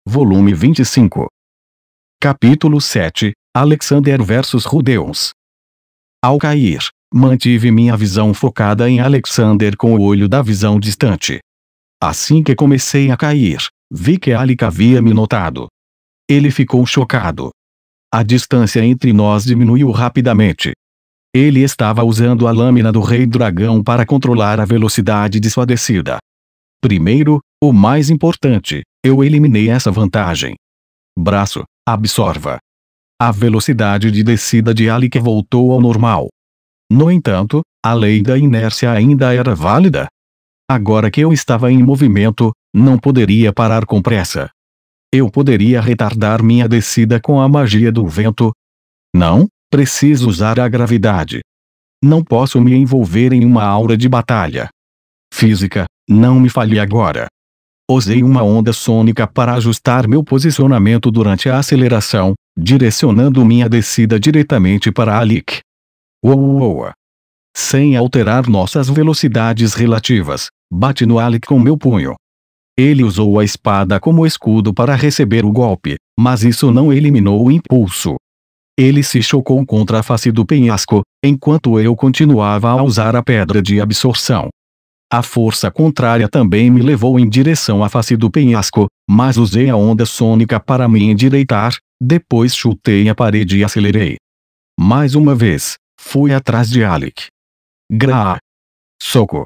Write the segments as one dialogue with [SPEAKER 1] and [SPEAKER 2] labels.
[SPEAKER 1] Volume 25. Capítulo 7. Alexander vs Rudeus. Ao cair, mantive minha visão focada em Alexander com o olho da visão distante. Assim que comecei a cair, vi que Alec havia me notado. Ele ficou chocado. A distância entre nós diminuiu rapidamente. Ele estava usando a lâmina do Rei Dragão para controlar a velocidade de sua descida. Primeiro, o mais importante, eu eliminei essa vantagem. Braço, absorva. A velocidade de descida de Alec voltou ao normal. No entanto, a lei da inércia ainda era válida. Agora que eu estava em movimento, não poderia parar com pressa. Eu poderia retardar minha descida com a magia do vento? Não, preciso usar a gravidade. Não posso me envolver em uma aura de batalha. Física, não me falhe agora. Usei uma onda sônica para ajustar meu posicionamento durante a aceleração, direcionando minha descida diretamente para Alec. Uou! Sem alterar nossas velocidades relativas, bati no Alec com meu punho. Ele usou a espada como escudo para receber o golpe, mas isso não eliminou o impulso. Ele se chocou contra a face do penhasco, enquanto eu continuava a usar a pedra de absorção. A força contrária também me levou em direção à face do penhasco, mas usei a onda sônica para me endireitar, depois chutei a parede e acelerei. Mais uma vez, fui atrás de Alec. Gra! Soco!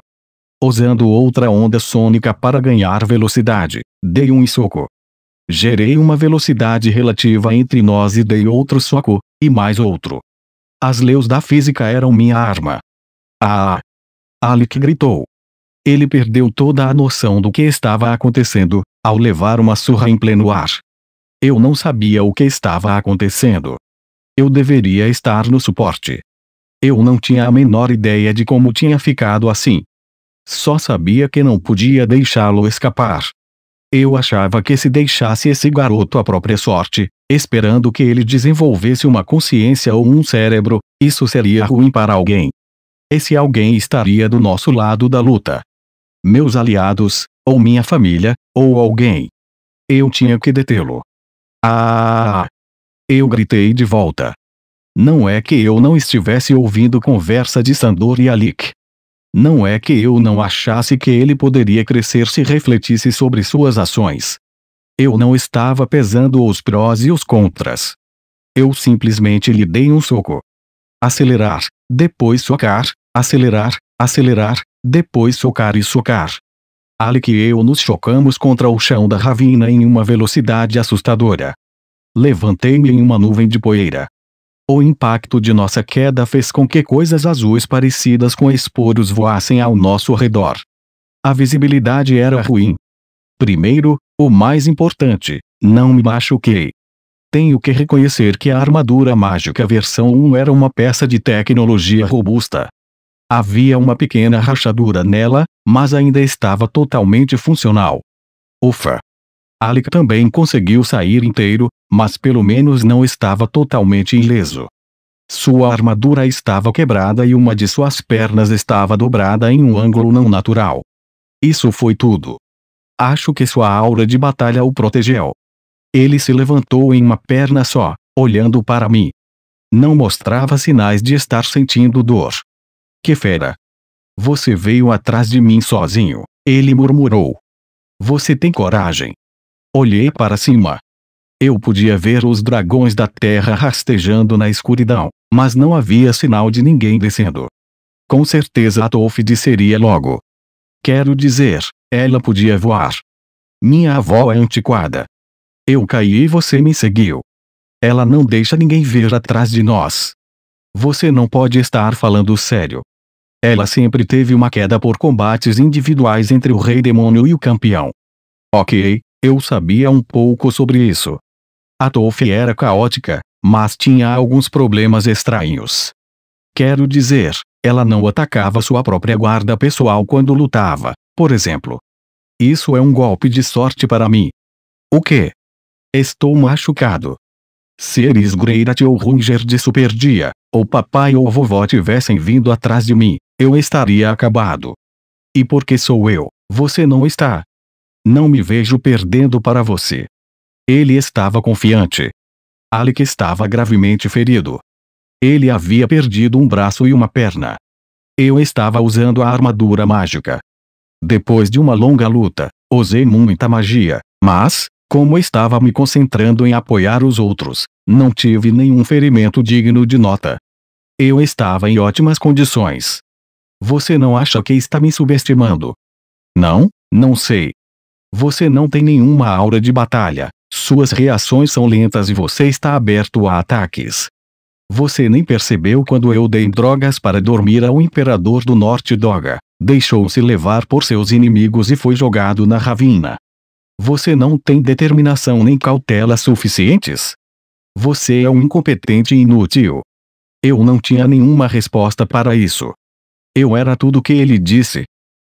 [SPEAKER 1] Usando outra onda sônica para ganhar velocidade, dei um soco. Gerei uma velocidade relativa entre nós e dei outro soco, e mais outro. As leis da física eram minha arma. Ah! Alec gritou. Ele perdeu toda a noção do que estava acontecendo, ao levar uma surra em pleno ar. Eu não sabia o que estava acontecendo. Eu deveria estar no suporte. Eu não tinha a menor ideia de como tinha ficado assim. Só sabia que não podia deixá-lo escapar. Eu achava que se deixasse esse garoto à própria sorte, esperando que ele desenvolvesse uma consciência ou um cérebro, isso seria ruim para alguém. Esse alguém estaria do nosso lado da luta. Meus aliados, ou minha família, ou alguém. Eu tinha que detê-lo. Ah! Eu gritei de volta. Não é que eu não estivesse ouvindo conversa de Sandor e Alec. Não é que eu não achasse que ele poderia crescer se refletisse sobre suas ações. Eu não estava pesando os prós e os contras. Eu simplesmente lhe dei um soco. Acelerar, depois socar, acelerar, acelerar, depois socar e socar. Alec e eu nos chocamos contra o chão da ravina em uma velocidade assustadora. Levantei-me em uma nuvem de poeira. O impacto de nossa queda fez com que coisas azuis parecidas com esporos voassem ao nosso redor. A visibilidade era ruim. Primeiro, o mais importante, não me machuquei. Tenho que reconhecer que a armadura mágica versão 1 era uma peça de tecnologia robusta. Havia uma pequena rachadura nela, mas ainda estava totalmente funcional. Ufa! Alec também conseguiu sair inteiro, mas pelo menos não estava totalmente ileso. Sua armadura estava quebrada e uma de suas pernas estava dobrada em um ângulo não natural. Isso foi tudo. Acho que sua aura de batalha o protegeu. Ele se levantou em uma perna só, olhando para mim. Não mostrava sinais de estar sentindo dor. Que fera! Você veio atrás de mim sozinho, ele murmurou. Você tem coragem. Olhei para cima. Eu podia ver os dragões da terra rastejando na escuridão, mas não havia sinal de ninguém descendo. Com certeza a Tolf desceria logo. Quero dizer, ela podia voar. Minha avó é antiquada. Eu caí e você me seguiu. Ela não deixa ninguém ver atrás de nós. Você não pode estar falando sério. Ela sempre teve uma queda por combates individuais entre o Rei Demônio e o Campeão. Ok, eu sabia um pouco sobre isso. A Tolf era caótica, mas tinha alguns problemas estranhos. Quero dizer, ela não atacava sua própria guarda pessoal quando lutava, por exemplo. Isso é um golpe de sorte para mim. O quê? Estou machucado. Se Eris Greirat ou Runger de Superdia, ou papai ou vovó tivessem vindo atrás de mim, eu estaria acabado. E porque sou eu, você não está. Não me vejo perdendo para você. Ele estava confiante. Alec estava gravemente ferido. Ele havia perdido um braço e uma perna. Eu estava usando a armadura mágica. Depois de uma longa luta, usei muita magia, mas, como estava me concentrando em apoiar os outros, não tive nenhum ferimento digno de nota. Eu estava em ótimas condições. Você não acha que está me subestimando? Não? Não sei. Você não tem nenhuma aura de batalha, suas reações são lentas e você está aberto a ataques. Você nem percebeu quando eu dei drogas para dormir ao Imperador do Norte Doga, deixou-se levar por seus inimigos e foi jogado na ravina. Você não tem determinação nem cautela suficientes? Você é um incompetente e inútil. Eu não tinha nenhuma resposta para isso. Eu era tudo o que ele disse.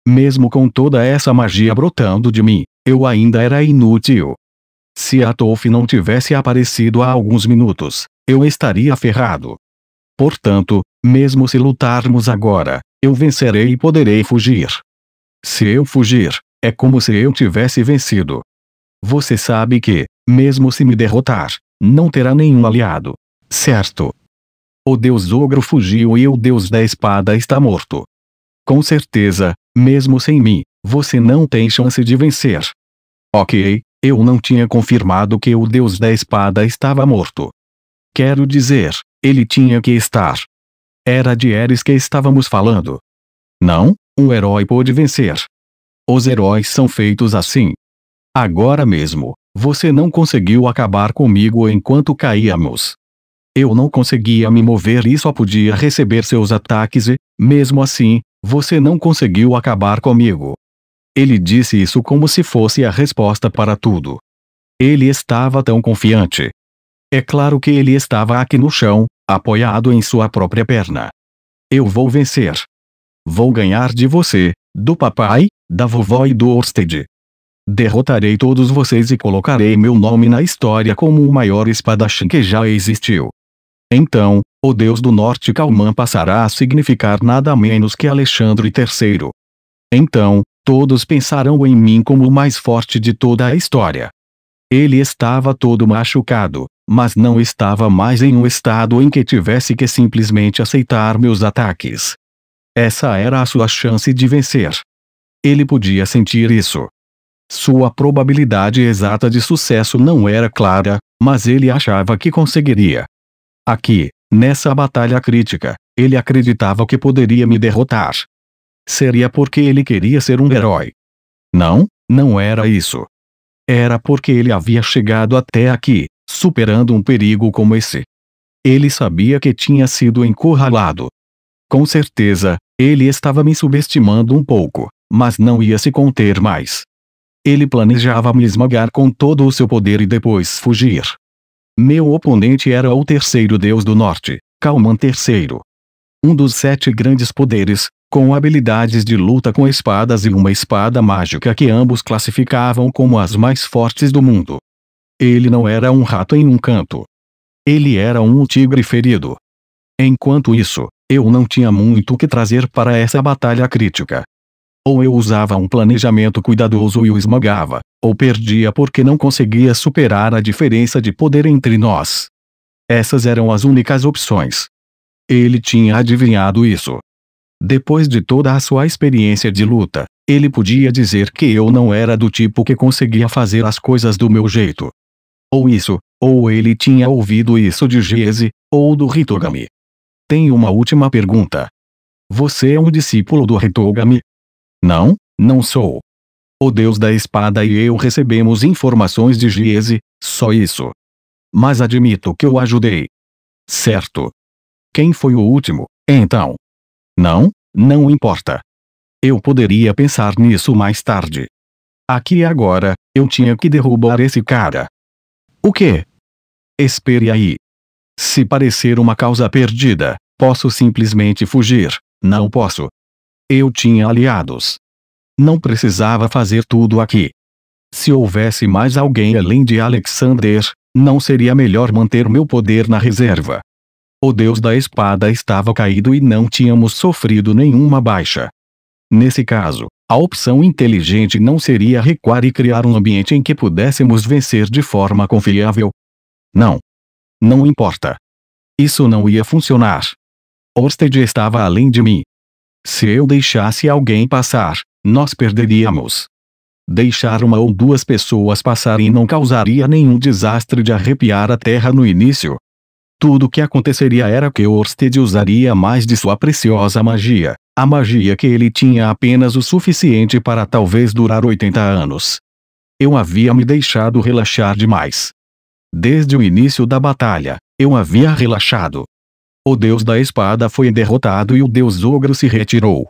[SPEAKER 1] Mesmo com toda essa magia brotando de mim, eu ainda era inútil. Se Atolf não tivesse aparecido há alguns minutos, eu estaria ferrado. Portanto, mesmo se lutarmos agora, eu vencerei e poderei fugir. Se eu fugir, é como se eu tivesse vencido. Você sabe que, mesmo se me derrotar, não terá nenhum aliado, certo? O deus ogro fugiu e o deus da espada está morto. Com certeza, mesmo sem mim, você não tem chance de vencer. Ok, eu não tinha confirmado que o deus da espada estava morto. Quero dizer, ele tinha que estar. Era de Ares que estávamos falando. Não, um herói pôde vencer. Os heróis são feitos assim. Agora mesmo, você não conseguiu acabar comigo enquanto caíamos. Eu não conseguia me mover e só podia receber seus ataques e, mesmo assim, você não conseguiu acabar comigo. Ele disse isso como se fosse a resposta para tudo. Ele estava tão confiante. É claro que ele estava aqui no chão, apoiado em sua própria perna. Eu vou vencer. Vou ganhar de você, do papai, da vovó e do Orsted. Derrotarei todos vocês e colocarei meu nome na história como o maior espadachim que já existiu. Então, o deus do norte Calman passará a significar nada menos que Alexandre III. Então, todos pensarão em mim como o mais forte de toda a história. Ele estava todo machucado, mas não estava mais em um estado em que tivesse que simplesmente aceitar meus ataques. Essa era a sua chance de vencer. Ele podia sentir isso. Sua probabilidade exata de sucesso não era clara, mas ele achava que conseguiria. Aqui, nessa batalha crítica, ele acreditava que poderia me derrotar. Seria porque ele queria ser um herói. Não, não era isso. Era porque ele havia chegado até aqui, superando um perigo como esse. Ele sabia que tinha sido encurralado. Com certeza, ele estava me subestimando um pouco, mas não ia se conter mais. Ele planejava me esmagar com todo o seu poder e depois fugir. Meu oponente era o terceiro deus do norte, Calman III. Um dos 7 grandes poderes, com habilidades de luta com espadas e uma espada mágica que ambos classificavam como as mais fortes do mundo. Ele não era um rato em um canto. Ele era um tigre ferido. Enquanto isso, eu não tinha muito o que trazer para essa batalha crítica. Ou eu usava um planejamento cuidadoso e o esmagava, ou perdia porque não conseguia superar a diferença de poder entre nós. Essas eram as únicas opções. Ele tinha adivinhado isso. Depois de toda a sua experiência de luta, ele podia dizer que eu não era do tipo que conseguia fazer as coisas do meu jeito. Ou isso, ou ele tinha ouvido isso de Jesse, ou do Hitogami. Tenho uma última pergunta. Você é um discípulo do Hitogami? Não, não sou. O deus da espada e eu recebemos informações de Jesse, só isso. Mas admito que eu ajudei. Certo. Quem foi o último, então? Não, não importa. Eu poderia pensar nisso mais tarde. Aqui e agora, eu tinha que derrubar esse cara. O quê? Espere aí. Se parecer uma causa perdida, posso simplesmente fugir, não posso. Eu tinha aliados. Não precisava fazer tudo aqui. Se houvesse mais alguém além de Alexander, não seria melhor manter meu poder na reserva? O deus da espada estava caído e não tínhamos sofrido nenhuma baixa. Nesse caso, a opção inteligente não seria recuar e criar um ambiente em que pudéssemos vencer de forma confiável? Não. Não importa. Isso não ia funcionar. Orsted estava além de mim. Se eu deixasse alguém passar, nós perderíamos. Deixar uma ou duas pessoas passarem não causaria nenhum desastre de arrepiar a terra no início. Tudo o que aconteceria era que Orsted usaria mais de sua preciosa magia, a magia que ele tinha apenas o suficiente para talvez durar 80 anos. Eu havia me deixado relaxar demais. Desde o início da batalha, eu havia relaxado. O deus da espada foi derrotado e o deus ogro se retirou.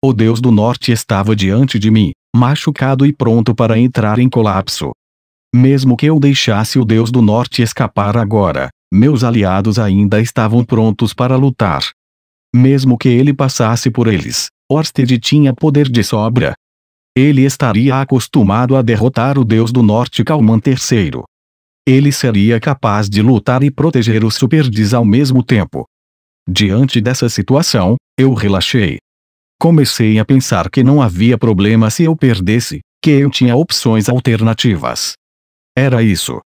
[SPEAKER 1] O deus do norte estava diante de mim, machucado e pronto para entrar em colapso. Mesmo que eu deixasse o deus do norte escapar agora, meus aliados ainda estavam prontos para lutar. Mesmo que ele passasse por eles, Orsted tinha poder de sobra. Ele estaria acostumado a derrotar o deus do norte Kalman III. Ele seria capaz de lutar e proteger os Superdis ao mesmo tempo. Diante dessa situação, eu relaxei. Comecei a pensar que não havia problema se eu perdesse, que eu tinha opções alternativas. Era isso.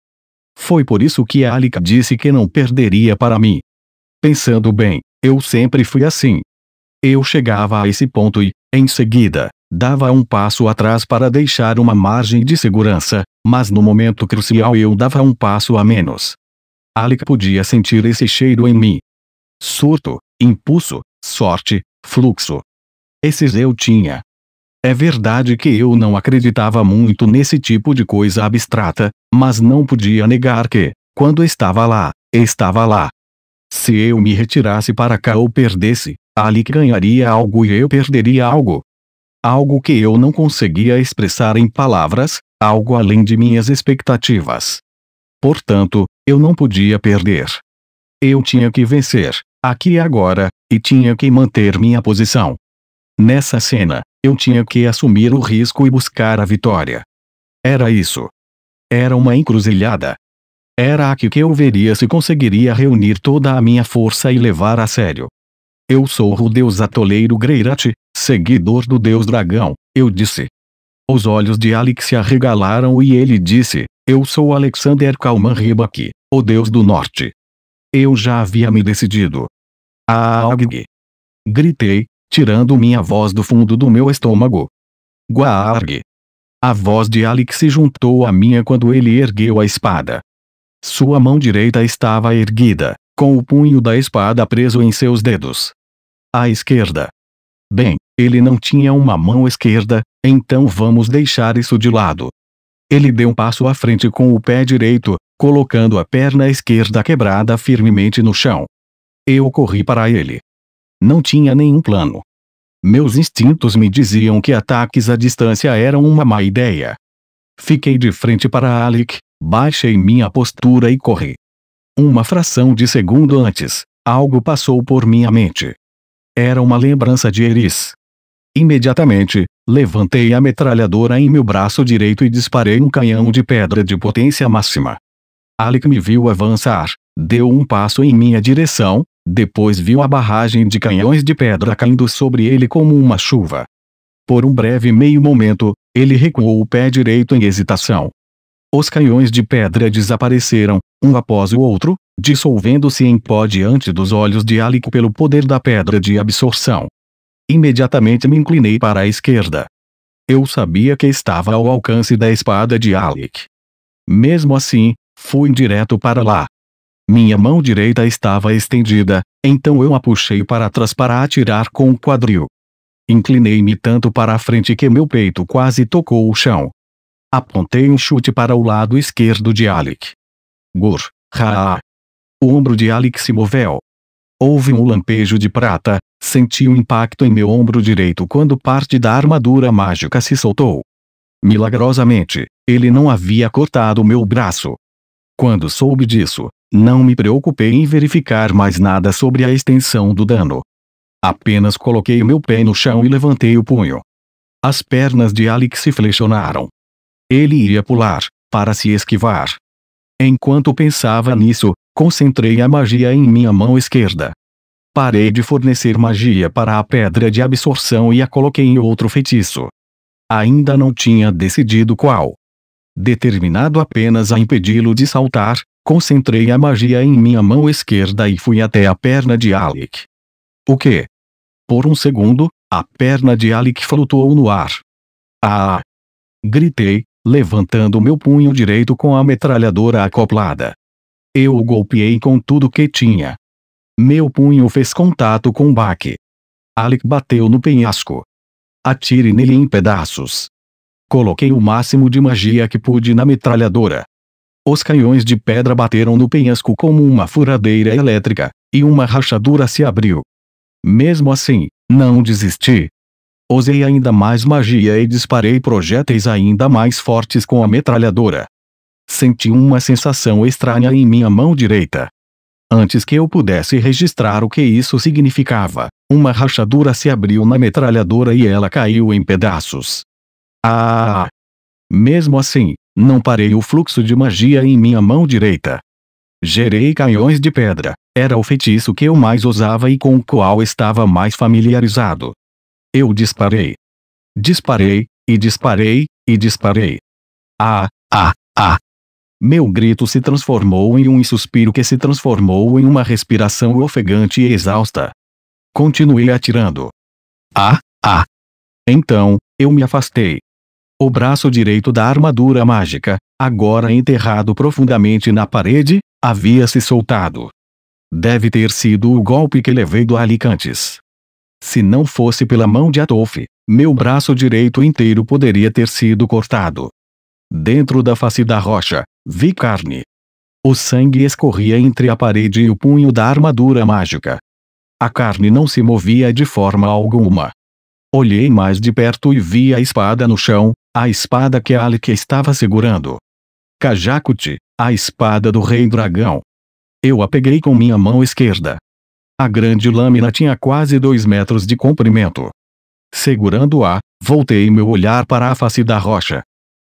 [SPEAKER 1] Foi por isso que Alika disse que não perderia para mim. Pensando bem, eu sempre fui assim. Eu chegava a esse ponto e, em seguida, dava um passo atrás para deixar uma margem de segurança, mas no momento crucial eu dava um passo a menos. Alika podia sentir esse cheiro em mim. Surto, impulso, sorte, fluxo. Esses eu tinha. É verdade que eu não acreditava muito nesse tipo de coisa abstrata, mas não podia negar que, quando estava lá, estava lá. Se eu me retirasse para cá ou perdesse, Alika ganharia algo e eu perderia algo. Algo que eu não conseguia expressar em palavras, algo além de minhas expectativas. Portanto, eu não podia perder. Eu tinha que vencer, aqui e agora, e tinha que manter minha posição. Nessa cena, eu tinha que assumir o risco e buscar a vitória. Era isso. Era uma encruzilhada. Era aqui que eu veria se conseguiria reunir toda a minha força e levar a sério. Eu sou o deus atoleiro Greirat, seguidor do deus dragão, eu disse. Os olhos de Alika se arregalaram e ele disse, eu sou Alexander Kalman Rybak, o deus do norte. Eu já havia me decidido. Aagg! Gritei, tirando minha voz do fundo do meu estômago. Guaarg! A voz de Alika se juntou à minha quando ele ergueu a espada. Sua mão direita estava erguida, com o punho da espada preso em seus dedos. À esquerda. Bem, ele não tinha uma mão esquerda, então vamos deixar isso de lado. Ele deu um passo à frente com o pé direito, colocando a perna esquerda quebrada firmemente no chão. Eu corri para ele. Não tinha nenhum plano. Meus instintos me diziam que ataques à distância eram uma má ideia. Fiquei de frente para Alika, baixei minha postura e corri. Uma fração de segundo antes, algo passou por minha mente. Era uma lembrança de Eris. Imediatamente, levantei a metralhadora em meu braço direito e disparei um canhão de pedra de potência máxima. Alika me viu avançar, deu um passo em minha direção, depois viu a barragem de canhões de pedra caindo sobre ele como uma chuva. Por um breve meio momento, ele recuou o pé direito em hesitação. Os canhões de pedra desapareceram, um após o outro, dissolvendo-se em pó diante dos olhos de Alika pelo poder da pedra de absorção. Imediatamente me inclinei para a esquerda. Eu sabia que estava ao alcance da espada de Alika. Mesmo assim, fui direto para lá. Minha mão direita estava estendida, então eu a puxei para trás para atirar com o quadril. Inclinei-me tanto para a frente que meu peito quase tocou o chão. Apontei um chute para o lado esquerdo de Alika. Gur, Raa! O ombro de Alika se moveu. Houve um lampejo de prata, senti um impacto em meu ombro direito quando parte da armadura mágica se soltou. Milagrosamente, ele não havia cortado meu braço. Quando soube disso, não me preocupei em verificar mais nada sobre a extensão do dano. Apenas coloquei meu pé no chão e levantei o punho. As pernas de Alika se flexionaram. Ele ia pular, para se esquivar. Enquanto pensava nisso, concentrei a magia em minha mão esquerda. Parei de fornecer magia para a pedra de absorção e a coloquei em outro feitiço. Ainda não tinha decidido qual. Determinado apenas a impedi-lo de saltar, concentrei a magia em minha mão esquerda e fui até a perna de Alec. O quê? Por um segundo, a perna de Alec flutuou no ar. Ah! Gritei, levantando meu punho direito com a metralhadora acoplada. Eu o golpeei com tudo que tinha. Meu punho fez contato com o baque. Alec bateu no penhasco. Atire nele em pedaços. Coloquei o máximo de magia que pude na metralhadora. Os canhões de pedra bateram no penhasco como uma furadeira elétrica, e uma rachadura se abriu. Mesmo assim, não desisti. Usei ainda mais magia e disparei projéteis ainda mais fortes com a metralhadora. Senti uma sensação estranha em minha mão direita. Antes que eu pudesse registrar o que isso significava, uma rachadura se abriu na metralhadora e ela caiu em pedaços. Ah! Mesmo assim, não parei o fluxo de magia em minha mão direita. Gerei canhões de pedra. Era o feitiço que eu mais usava e com o qual estava mais familiarizado. Eu disparei. Disparei, e disparei, e disparei. Ah, ah, ah! Meu grito se transformou em um suspiro que se transformou em uma respiração ofegante e exausta. Continuei atirando. Ah, ah! Então, eu me afastei. O braço direito da armadura mágica, agora enterrado profundamente na parede, havia se soltado. Deve ter sido o golpe que levei do Alicantes. Se não fosse pela mão de Atolf, meu braço direito inteiro poderia ter sido cortado. Dentro da face da rocha, vi carne. O sangue escorria entre a parede e o punho da armadura mágica. A carne não se movia de forma alguma. Olhei mais de perto e vi a espada no chão, a espada que Alec estava segurando. Kajakut, a espada do Rei Dragão. Eu a peguei com minha mão esquerda. A grande lâmina tinha quase 2 metros de comprimento. Segurando-a, voltei meu olhar para a face da rocha.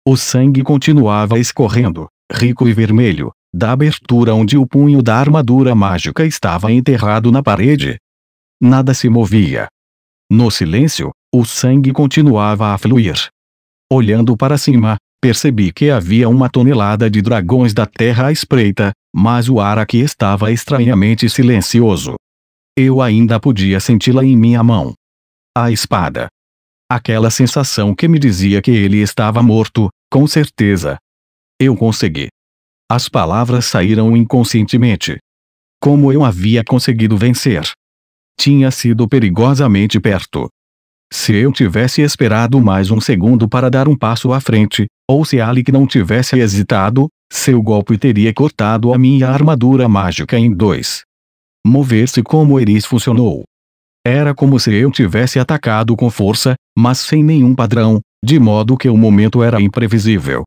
[SPEAKER 1] O sangue continuava escorrendo, rico e vermelho, da abertura onde o punho da armadura mágica estava enterrado na parede. Nada se movia. No silêncio, o sangue continuava a fluir. Olhando para cima, percebi que havia 1 tonelada de dragões da terra à espreita, mas o ar aqui estava estranhamente silencioso. Eu ainda podia senti-la em minha mão. A espada. Aquela sensação que me dizia que ele estava morto, com certeza. Eu consegui. As palavras saíram inconscientemente. Como eu havia conseguido vencer? Tinha sido perigosamente perto. Se eu tivesse esperado mais um segundo para dar um passo à frente, ou se Alec não tivesse hesitado, seu golpe teria cortado a minha armadura mágica em 2. Mover-se como Eris funcionou. Era como se eu tivesse atacado com força, mas sem nenhum padrão, de modo que o momento era imprevisível.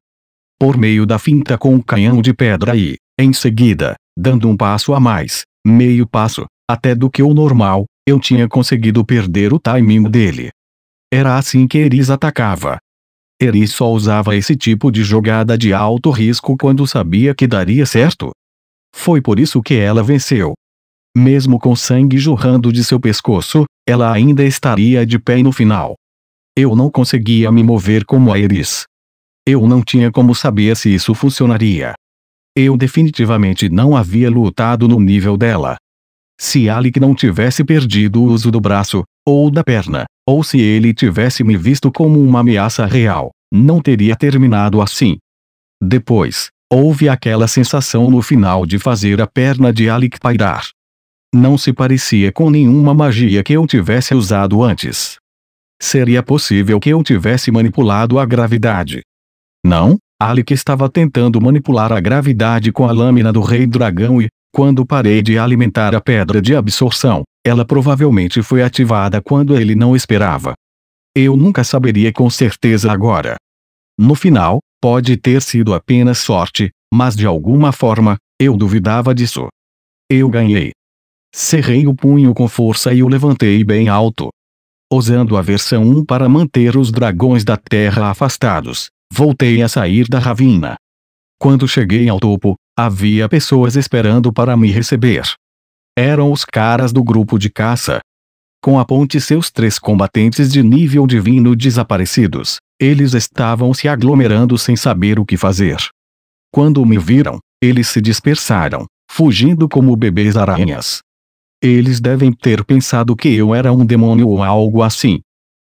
[SPEAKER 1] Por meio da finta com o canhão de pedra e, em seguida, dando um passo a mais, meio passo, até do que o normal, eu tinha conseguido perder o timing dele. Era assim que Eris atacava. Eris só usava esse tipo de jogada de alto risco quando sabia que daria certo. Foi por isso que ela venceu. Mesmo com sangue jorrando de seu pescoço, ela ainda estaria de pé no final. Eu não conseguia me mover como a Eris. Eu não tinha como saber se isso funcionaria. Eu definitivamente não havia lutado no nível dela. Se Alec não tivesse perdido o uso do braço, ou da perna, ou se ele tivesse me visto como uma ameaça real, não teria terminado assim. Depois, houve aquela sensação no final de fazer a perna de Alec pairar. Não se parecia com nenhuma magia que eu tivesse usado antes. Seria possível que eu tivesse manipulado a gravidade. Não, Alec estava tentando manipular a gravidade com a lâmina do Rei Dragão e, quando parei de alimentar a pedra de absorção, ela provavelmente foi ativada quando ele não esperava. Eu nunca saberia com certeza agora. No final, pode ter sido apenas sorte, mas de alguma forma, eu duvidava disso. Eu ganhei. Cerrei o punho com força e o levantei bem alto. Usando a versão 1 para manter os dragões da terra afastados, voltei a sair da ravina. Quando cheguei ao topo, havia pessoas esperando para me receber. Eram os caras do grupo de caça. com a ponte seus 3 combatentes de nível divino desaparecidos. Eles estavam se aglomerando sem saber o que fazer. Quando me viram, eles se dispersaram, fugindo como bebês aranhas. Eles devem ter pensado que eu era um demônio ou algo assim.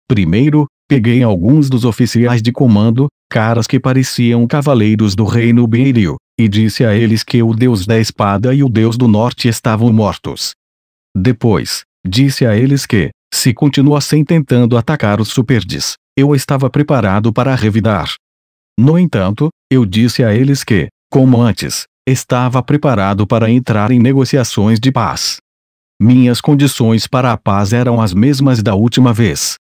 [SPEAKER 1] Primeiro, peguei alguns dos oficiais de comando, caras que pareciam cavaleiros do reino Beiril, e disse a eles que o deus da espada e o deus do norte estavam mortos. Depois, disse a eles que, se continuassem tentando atacar os Superdes, eu estava preparado para revidar. No entanto, eu disse a eles que, como antes, estava preparado para entrar em negociações de paz. Minhas condições para a paz eram as mesmas da última vez.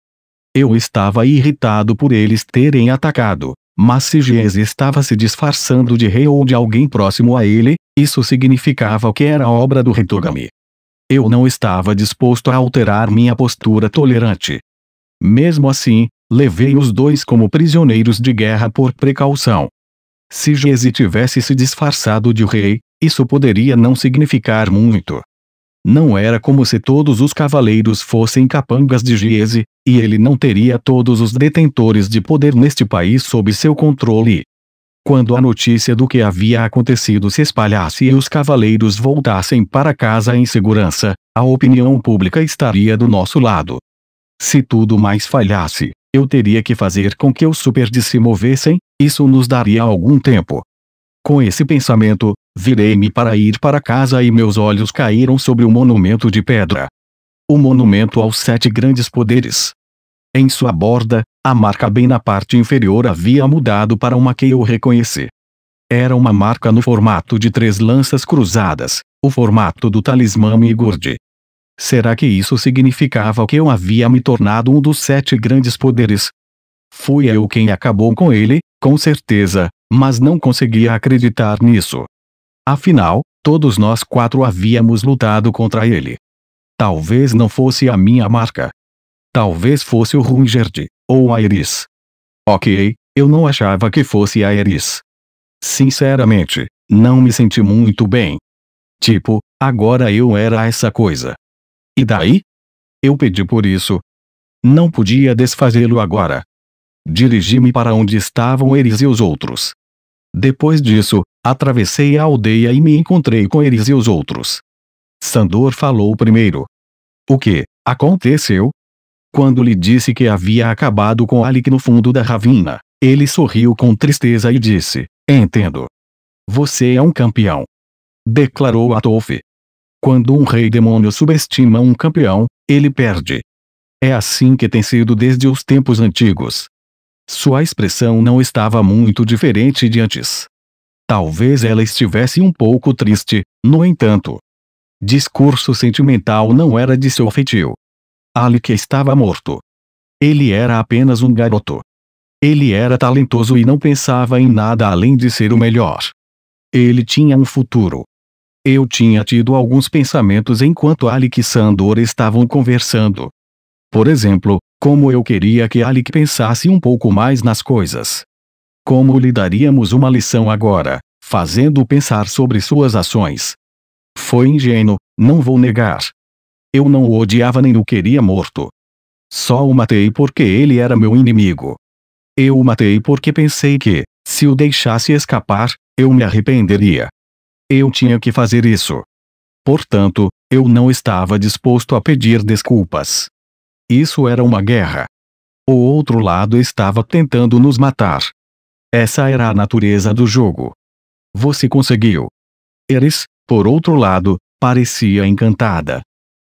[SPEAKER 1] Eu estava irritado por eles terem atacado, mas se Giese estava se disfarçando de rei ou de alguém próximo a ele, isso significava que era obra do Hitogami. Eu não estava disposto a alterar minha postura tolerante. Mesmo assim, levei os 2 como prisioneiros de guerra por precaução. Se Giese tivesse se disfarçado de rei, isso poderia não significar muito. Não era como se todos os cavaleiros fossem capangas de Giese, e ele não teria todos os detentores de poder neste país sob seu controle. Quando a notícia do que havia acontecido se espalhasse e os cavaleiros voltassem para casa em segurança, a opinião pública estaria do nosso lado. Se tudo mais falhasse, eu teria que fazer com que os Superdes se movessem, isso nos daria algum tempo. Com esse pensamento, virei-me para ir para casa e meus olhos caíram sobre o monumento de pedra. O monumento aos 7 grandes poderes. Em sua borda, a marca bem na parte inferior havia mudado para uma que eu reconheci. Era uma marca no formato de 3 lanças cruzadas, o formato do talismã Migurd. Será que isso significava que eu havia me tornado um dos 7 grandes poderes? Fui eu quem acabou com ele, com certeza, mas não conseguia acreditar nisso. Afinal, todos nós 4 havíamos lutado contra ele. Talvez não fosse a minha marca. Talvez fosse o Rungerd, ou a Eris. Ok, eu não achava que fosse a Eris. Sinceramente, não me senti muito bem. Tipo, agora eu era essa coisa. E daí? Eu pedi por isso. Não podia desfazê-lo agora. Dirigi-me para onde estavam Eris e os outros. Depois disso, atravessei a aldeia e me encontrei com Eris e os outros. Sandor falou primeiro. O que aconteceu? Quando lhe disse que havia acabado com Alec no fundo da ravina, ele sorriu com tristeza e disse: entendo. Você é um campeão. Declarou Atolf. Quando um rei demônio subestima um campeão, ele perde. É assim que tem sido desde os tempos antigos. Sua expressão não estava muito diferente de antes. Talvez ela estivesse um pouco triste, no entanto. Discurso sentimental não era de seu feitio. Alec estava morto. Ele era apenas um garoto. Ele era talentoso e não pensava em nada além de ser o melhor. Ele tinha um futuro. Eu tinha tido alguns pensamentos enquanto Alec e Sandor estavam conversando. Por exemplo, como eu queria que Alec pensasse um pouco mais nas coisas. Como lhe daríamos uma lição agora, fazendo-o pensar sobre suas ações. Foi ingênuo, não vou negar. Eu não o odiava nem o queria morto. Só o matei porque ele era meu inimigo. Eu o matei porque pensei que, se o deixasse escapar, eu me arrependeria. Eu tinha que fazer isso. Portanto, eu não estava disposto a pedir desculpas. Isso era uma guerra. O outro lado estava tentando nos matar. Essa era a natureza do jogo. Você conseguiu. Eris, por outro lado, parecia encantada.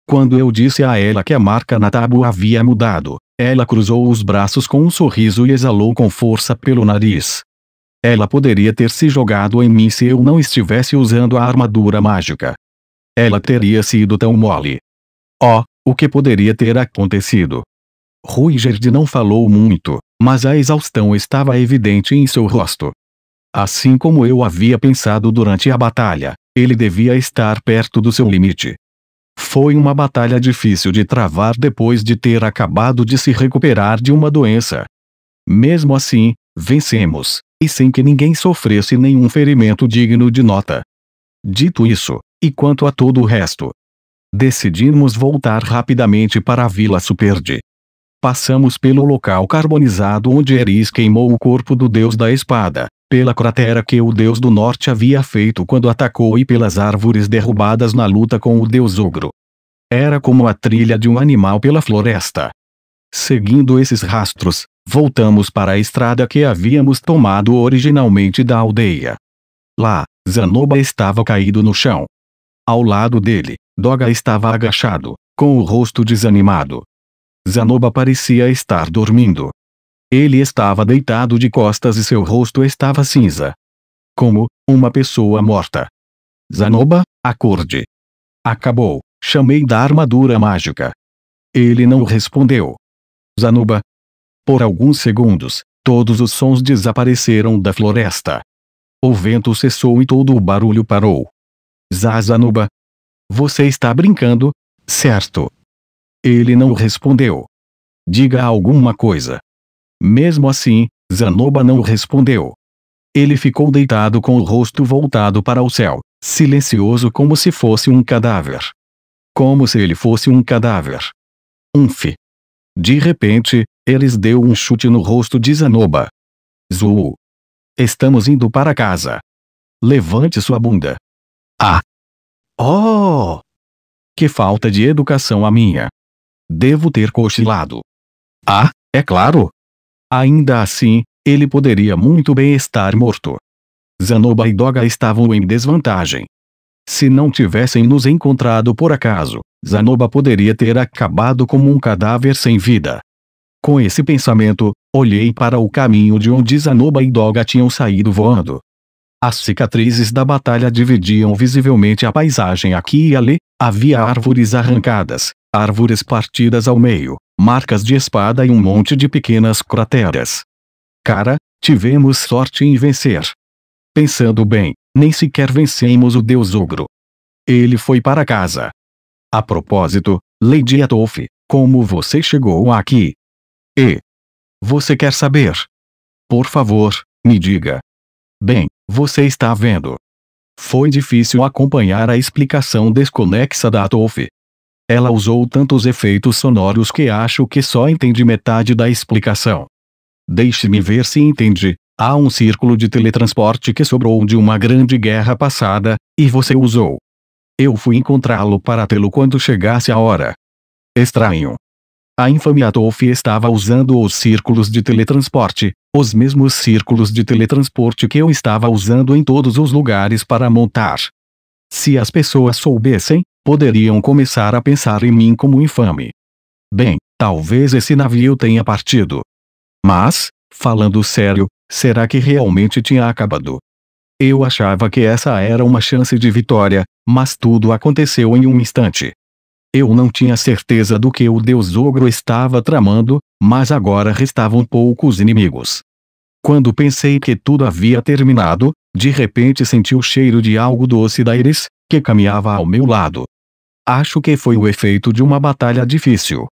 [SPEAKER 1] Quando eu disse a ela que a marca na tábua havia mudado, ela cruzou os braços com um sorriso e exalou com força pelo nariz. Ela poderia ter se jogado em mim se eu não estivesse usando a armadura mágica. Ela teria sido tão mole. Oh, o que poderia ter acontecido? Rungerd não falou muito, mas a exaustão estava evidente em seu rosto. Assim como eu havia pensado durante a batalha, ele devia estar perto do seu limite. Foi uma batalha difícil de travar depois de ter acabado de se recuperar de uma doença. Mesmo assim, vencemos, e sem que ninguém sofresse nenhum ferimento digno de nota. Dito isso, e quanto a todo o resto? Decidimos voltar rapidamente para a Vila Superde. Passamos pelo local carbonizado onde Eris queimou o corpo do deus da espada, pela cratera que o deus do norte havia feito quando atacou e pelas árvores derrubadas na luta com o deus ogro. Era como a trilha de um animal pela floresta. Seguindo esses rastros, voltamos para a estrada que havíamos tomado originalmente da aldeia. Lá, Zanoba estava caído no chão. Ao lado dele, Doga estava agachado, com o rosto desanimado. Zanoba parecia estar dormindo. Ele estava deitado de costas e seu rosto estava cinza. Como uma pessoa morta. Zanoba, acorde. Acabou, chamei da armadura mágica. Ele não respondeu. Zanoba. Por alguns segundos, todos os sons desapareceram da floresta. O vento cessou e todo o barulho parou. Zanoba. Você está brincando, certo? Ele não respondeu. Diga alguma coisa. Mesmo assim, Zanoba não respondeu. Ele ficou deitado com o rosto voltado para o céu, silencioso como se fosse um cadáver. Como se ele fosse um cadáver. Umf. De repente, Eris deu um chute no rosto de Zanoba. Zuu. Estamos indo para casa. Levante sua bunda. Ah! Oh! Que falta de educação a minha. Devo ter cochilado. Ah, é claro. Ainda assim, ele poderia muito bem estar morto. Zanoba e Doga estavam em desvantagem. Se não tivessem nos encontrado por acaso, Zanoba poderia ter acabado como um cadáver sem vida. Com esse pensamento, olhei para o caminho de onde Zanoba e Doga tinham saído voando. As cicatrizes da batalha dividiam visivelmente a paisagem aqui e ali, havia árvores arrancadas, árvores partidas ao meio, marcas de espada e um monte de pequenas crateras. Cara, tivemos sorte em vencer. Pensando bem, nem sequer vencemos o deus ogro. Ele foi para casa. A propósito, Lady Atolf, como você chegou aqui? E você quer saber? Por favor, me diga. Bem, você está vendo. Foi difícil acompanhar a explicação desconexa da Atolf. Ela usou tantos efeitos sonoros que acho que só entendi metade da explicação. Deixe-me ver se entende. Há um círculo de teletransporte que sobrou de uma grande guerra passada, e você usou. Eu fui encontrá-lo para tê-lo quando chegasse a hora. Estranho. A infame Atolf estava usando os círculos de teletransporte, os mesmos círculos de teletransporte que eu estava usando em todos os lugares para montar. Se as pessoas soubessem, poderiam começar a pensar em mim como infame. Bem, talvez esse navio tenha partido. Mas, falando sério, será que realmente tinha acabado? Eu achava que essa era uma chance de vitória, mas tudo aconteceu em um instante. Eu não tinha certeza do que o deus ogro estava tramando, mas agora restavam poucos inimigos. Quando pensei que tudo havia terminado, de repente senti o cheiro de algo doce da Eris, que caminhava ao meu lado. Acho que foi o efeito de uma batalha difícil.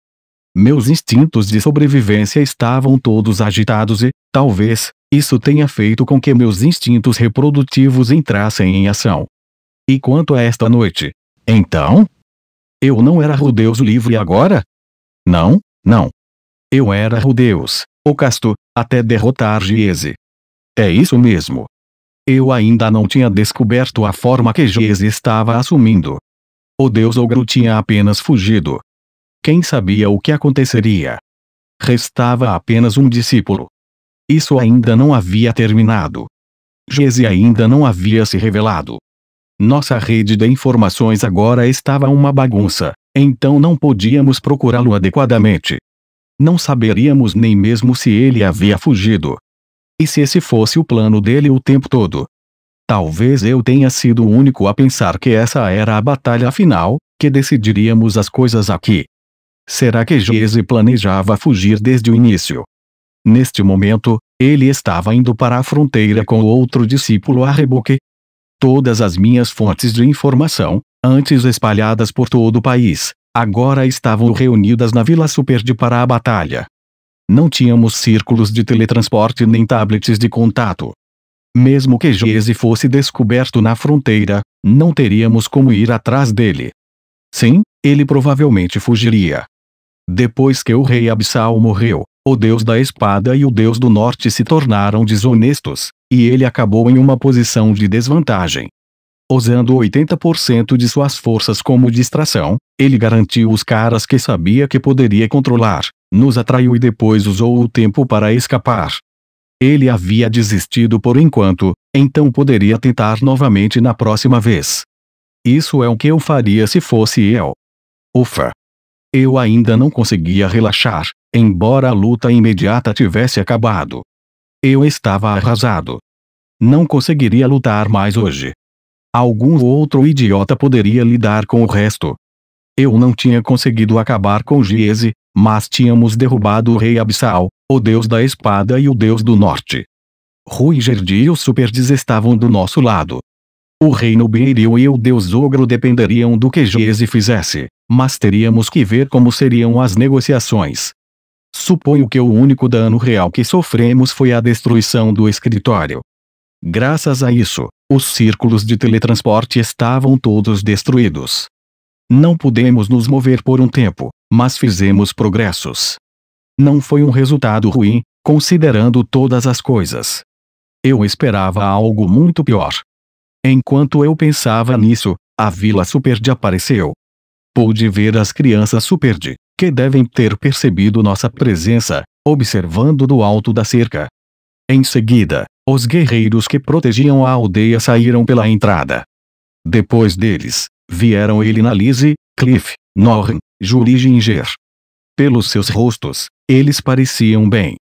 [SPEAKER 1] Meus instintos de sobrevivência estavam todos agitados e, talvez, isso tenha feito com que meus instintos reprodutivos entrassem em ação. E quanto a esta noite? Então? Eu não era Rudeus livre agora? Não, não. Eu era Rudeus, o casto, até derrotar Giese. É isso mesmo. Eu ainda não tinha descoberto a forma que Giese estava assumindo. O deus ogro tinha apenas fugido. Quem sabia o que aconteceria? Restava apenas um discípulo. Isso ainda não havia terminado. Giese ainda não havia se revelado. Nossa rede de informações agora estava uma bagunça, então não podíamos procurá-lo adequadamente. Não saberíamos nem mesmo se ele havia fugido. E se esse fosse o plano dele o tempo todo? Talvez eu tenha sido o único a pensar que essa era a batalha final, que decidiríamos as coisas aqui. Será que Giese planejava fugir desde o início? Neste momento, ele estava indo para a fronteira com outro discípulo a reboque. Todas as minhas fontes de informação, antes espalhadas por todo o país, agora estavam reunidas na Vila Superde para a batalha. Não tínhamos círculos de teletransporte nem tablets de contato. Mesmo que Giese fosse descoberto na fronteira, não teríamos como ir atrás dele. Sim, ele provavelmente fugiria. Depois que o rei Abissal morreu, o deus da espada e o deus do norte se tornaram desonestos, e ele acabou em uma posição de desvantagem. Usando 80% de suas forças como distração, ele garantiu os caras que sabia que poderia controlar, nos atraiu e depois usou o tempo para escapar. Ele havia desistido por enquanto, então poderia tentar novamente na próxima vez. Isso é o que eu faria se fosse eu. Ufa! Eu ainda não conseguia relaxar, embora a luta imediata tivesse acabado. Eu estava arrasado. Não conseguiria lutar mais hoje. Algum outro idiota poderia lidar com o resto. Eu não tinha conseguido acabar com Giese, mas tínhamos derrubado o rei Abissal, o deus da espada e o deus do norte. Ruigerd e os Superdes estavam do nosso lado. O reino Beiril e o deus Ogro dependeriam do que Giese fizesse, mas teríamos que ver como seriam as negociações. Suponho que o único dano real que sofremos foi a destruição do escritório. Graças a isso, os círculos de teletransporte estavam todos destruídos. Não pudemos nos mover por um tempo, mas fizemos progressos. Não foi um resultado ruim, considerando todas as coisas. Eu esperava algo muito pior. Enquanto eu pensava nisso, a Vila Superde apareceu. Pude ver as crianças Superde, que devem ter percebido nossa presença, observando do alto da cerca. Em seguida, os guerreiros que protegiam a aldeia saíram pela entrada. Depois deles, vieram Elinalise, Cliff, Norren, Julie e Ginger. Pelos seus rostos, eles pareciam bem.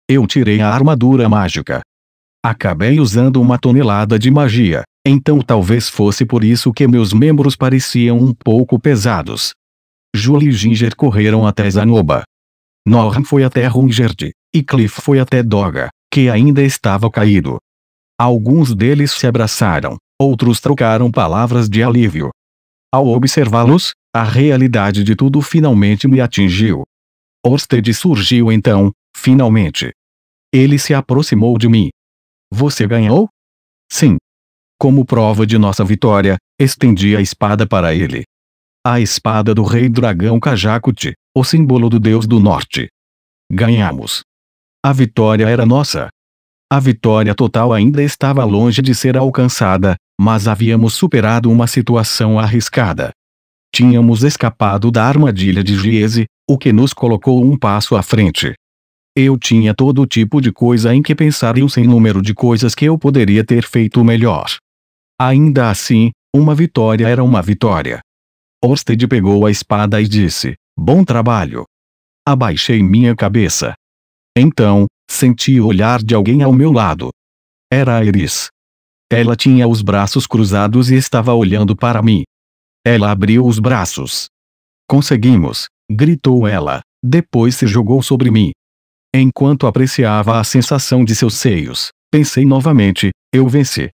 [SPEAKER 1] Eu tirei a armadura mágica. Acabei usando 1 tonelada de magia, então talvez fosse por isso que meus membros pareciam um pouco pesados. Julie e Ginger correram até Zanoba. Norren foi até Ruigerd, e Cliff foi até Doga, que ainda estava caído. Alguns deles se abraçaram, outros trocaram palavras de alívio. Ao observá-los, a realidade de tudo finalmente me atingiu. Orsted surgiu então, finalmente. Ele se aproximou de mim. Você ganhou? Sim. Como prova de nossa vitória, estendi a espada para ele. A espada do rei dragão Kajakut, o símbolo do deus do norte. Ganhamos. A vitória era nossa. A vitória total ainda estava longe de ser alcançada, mas havíamos superado uma situação arriscada. Tínhamos escapado da armadilha de Giese, o que nos colocou um passo à frente. Eu tinha todo tipo de coisa em que pensar e um sem número de coisas que eu poderia ter feito melhor. Ainda assim, uma vitória era uma vitória. Orsted pegou a espada e disse, bom trabalho. Abaixei minha cabeça. Então, senti o olhar de alguém ao meu lado. Era a Iris. Ela tinha os braços cruzados e estava olhando para mim. Ela abriu os braços. Conseguimos, gritou ela, depois se jogou sobre mim. Enquanto apreciava a sensação de seus seios, pensei novamente, eu venci.